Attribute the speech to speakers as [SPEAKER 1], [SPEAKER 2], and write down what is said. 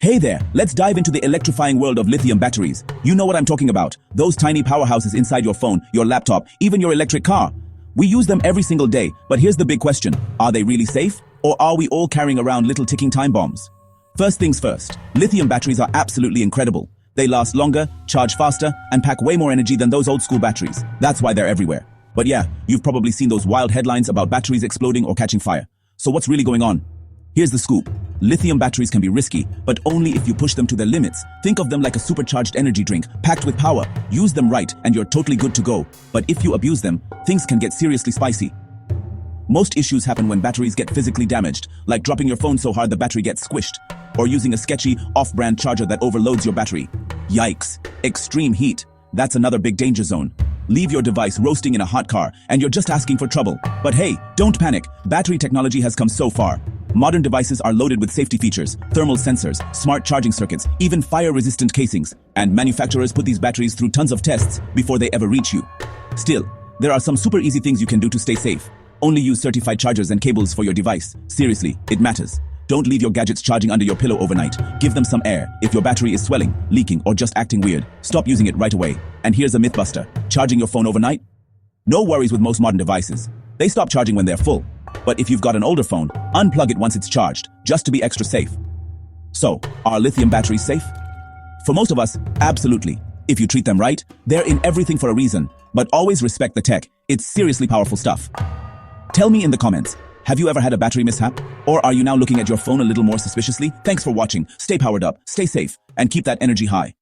[SPEAKER 1] Hey there, let's dive into the electrifying world of lithium batteries. You know what I'm talking about. Those tiny powerhouses inside your phone, your laptop, even your electric car. We use them every single day, but here's the big question. Are they really safe? Or are we all carrying around little ticking time bombs? First things first, lithium batteries are absolutely incredible. They last longer, charge faster, and pack way more energy than those old school batteries. That's why they're everywhere. But yeah, you've probably seen those wild headlines about batteries exploding or catching fire. So what's really going on? Here's the scoop. Lithium batteries can be risky, but only if you push them to their limits. Think of them like a supercharged energy drink, packed with power. Use them right, and you're totally good to go. But if you abuse them, things can get seriously spicy. Most issues happen when batteries get physically damaged, like dropping your phone so hard the battery gets squished, or using a sketchy, off-brand charger that overloads your battery. Yikes. Extreme heat. That's another big danger zone. Leave your device roasting in a hot car, and you're just asking for trouble. But hey, don't panic. Battery technology has come so far. Modern devices are loaded with safety features, thermal sensors, smart charging circuits, even fire-resistant casings. And manufacturers put these batteries through tons of tests before they ever reach you. Still, there are some super easy things you can do to stay safe. Only use certified chargers and cables for your device. Seriously, it matters. Don't leave your gadgets charging under your pillow overnight. Give them some air. If your battery is swelling, leaking, or just acting weird, stop using it right away. And here's a mythbuster. Charging your phone overnight? No worries with most modern devices. They stop charging when they're full. But if you've got an older phone, unplug it once it's charged, just to be extra safe. So, are lithium batteries safe? For most of us, absolutely. If you treat them right, they're in everything for a reason. But always respect the tech. It's seriously powerful stuff. Tell me in the comments, have you ever had a battery mishap? Or are you now looking at your phone a little more suspiciously? Thanks for watching. Stay powered up, stay safe, and keep that energy high.